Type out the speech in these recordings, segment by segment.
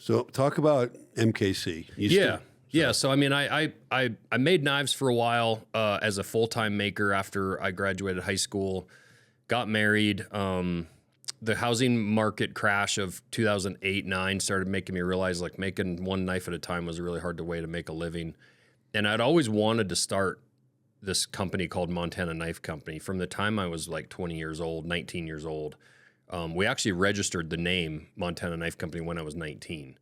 So talk about MKC. Yeah. So, I mean, I made knives for a while as a full-time maker after I graduated high school, got married. The housing market crash of 2008-9 started making me realize like making one knife at a time was a really hard way to make a living. And I'd always wanted to start this company called Montana Knife Company from the time I was like 20 years old, 19 years old. We actually registered the name Montana Knife Company when I was 19.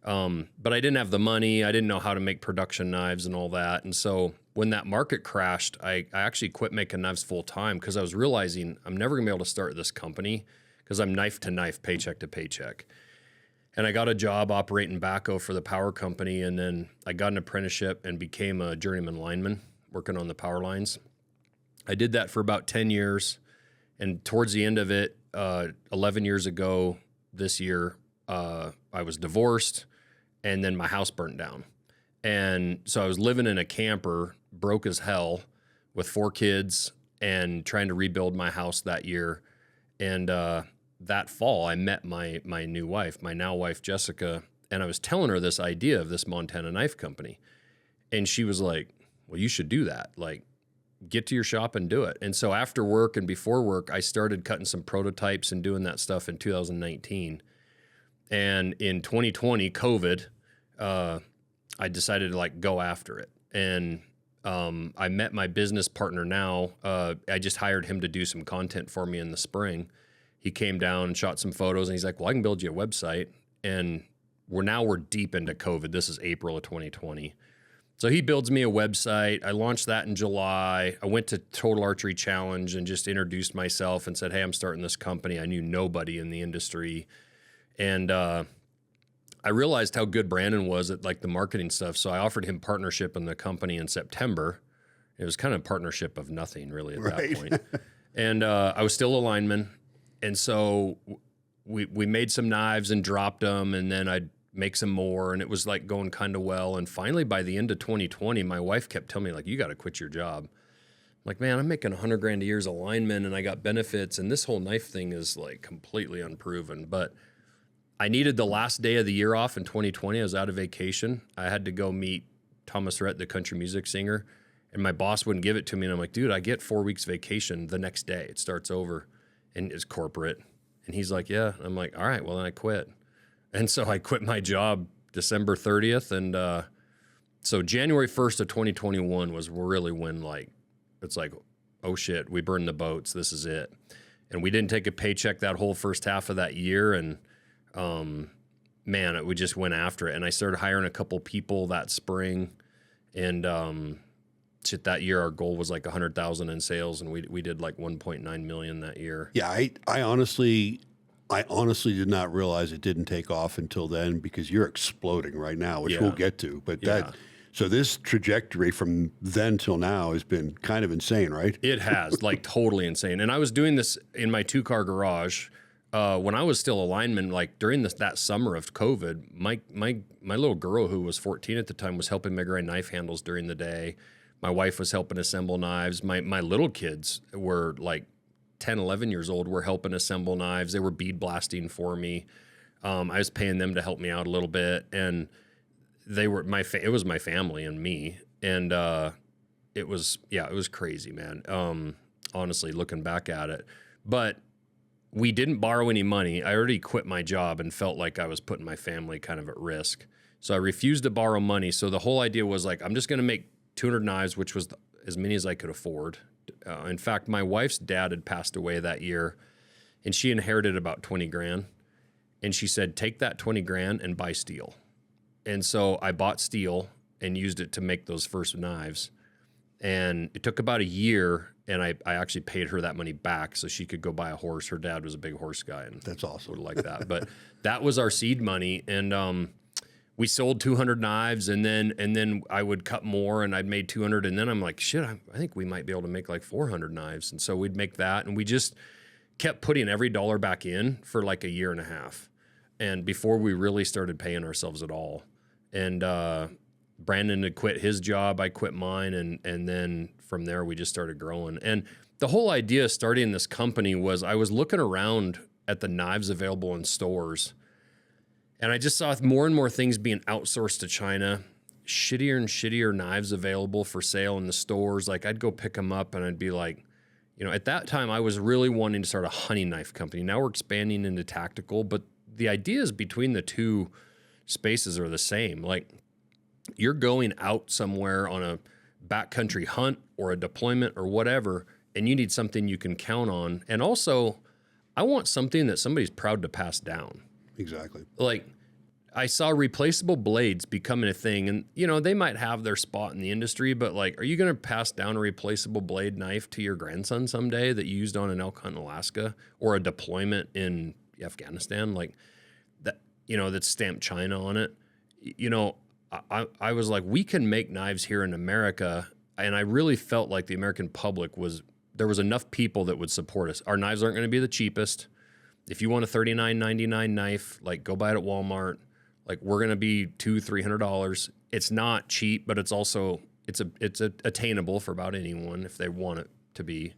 But I didn't have the money. I didn't know how to make production knives and all that. And so when that market crashed, I actually quit making knives full time because I was realizing I'm never gonna be able to start this company because I'm knife to knife, paycheck to paycheck. And I got a job operating backhoe for the power company. And then I got an apprenticeship and became a journeyman lineman working on the power lines. I did that for about 10 years. And towards the end of it, 11 years ago this year, I was divorced and then my house burnt down. And so I was living in a camper, broke as hell with 4 kids and trying to rebuild my house that year. And that fall, I met my new wife, my now wife, Jessica, and I was telling her this idea of this Montana Knife Company. And she was like, well, you should do that. Like, get to your shop and do it. And so after work and before work, I started cutting some prototypes and doing that stuff in 2019. And in 2020, COVID, I decided to like go after it. And I met my business partner now. I just hired him to do some content for me in the spring. He came down and shot some photos and he's like, well, I can build you a website. And we're deep into COVID. This is April of 2020. So he builds me a website. I launched that in July. I went to Total Archery Challenge and just introduced myself and said, hey, I'm starting this company. I knew nobody in the industry. And I realized how good Brandon was at like the marketing stuff. So I offered him partnership in the company in September. It was kind of a partnership of nothing really at that point. And I was still a lineman. And so we made some knives and dropped them, and then I'd make some more, and it was like going kind of well. And finally, by the end of 2020, my wife kept telling me like, you got to quit your job. I'm like, man, I'm making $100,000 a year as a lineman, and I got benefits, and this whole knife thing is like completely unproven. But I needed the last day of the year off in 2020. I was out of vacation. I had to go meet Thomas Rhett, the country music singer, and my boss wouldn't give it to me. And I'm like, dude, I get 4 weeks vacation the next day. It starts over, and it's corporate. And he's like, yeah. I'm like, all right, well, then I quit. And so I quit my job December 30th. And so January 1st of 2021 was really when like, it's like, oh shit, we burned the boats. This is it. And we didn't take a paycheck that whole first half of that year. And man, we just went after it. And I started hiring a couple people that spring. And shit, that year our goal was like 100,000 in sales. And we did like 1.9 million that year. Yeah, I honestly did not realize it didn't take off until then, because you're exploding right now, which we'll get to. But so this trajectory from then till now has been kind of insane, right? It has, like totally insane. And I was doing this in my 2-car garage when I was still a lineman. Like during that summer of COVID, my little girl, who was 14 at the time, was helping me grind knife handles during the day. My wife was helping assemble knives. My little kids were like 10, 11 years old, were helping assemble knives. They were bead blasting for me. I was paying them to help me out a little bit. And they were it was my family and me. And it was crazy, man. Honestly, looking back at it. But we didn't borrow any money. I already quit my job and felt like I was putting my family kind of at risk. So I refused to borrow money. So the whole idea was like, I'm just going to make 200 knives, which was as many as I could afford. In fact, my wife's dad had passed away that year, and she inherited about 20 grand. And she said, take that 20 grand and buy steel. And so I bought steel and used it to make those first knives. And it took about a year, and I actually paid her that money back so she could go buy a horse. Her dad was a big horse guy, and that's awesome. Would like that. But that was our seed money. And we sold 200 knives, and then I would cut more, and I'd made 200, and then I'm like, shit, I think we might be able to make like 400 knives. And so we'd make that, and we just kept putting every dollar back in for like a year and a half, and before we really started paying ourselves at all. And Brandon had quit his job, I quit mine, and then from there we just started growing. And the whole idea of starting this company was I was looking around at the knives available in stores, And I just saw more and more things being outsourced to China, shittier and shittier knives available for sale in the stores. Like I'd go pick them up and I'd be like, you know, at that time I was really wanting to start a hunting knife company. Now we're expanding into tactical, but the ideas between the two spaces are the same. Like you're going out somewhere on a backcountry hunt or a deployment or whatever, and you need something you can count on. And also, I want something that somebody's proud to pass down. Exactly. Like I saw replaceable blades becoming a thing, and you know, they might have their spot in the industry, but like, are you going to pass down a replaceable blade knife to your grandson someday that you used on an elk hunt in Alaska or a deployment in Afghanistan? Like that, you know, that's stamped China on it. You know, I was like, we can make knives here in America. And I really felt like the American public there was enough people that would support us. Our knives aren't going to be the cheapest. If you want a $39.99 knife, like go buy it at Walmart. Like we're going to be $200-300. It's not cheap, but it's also, it's attainable for about anyone if they want it to be.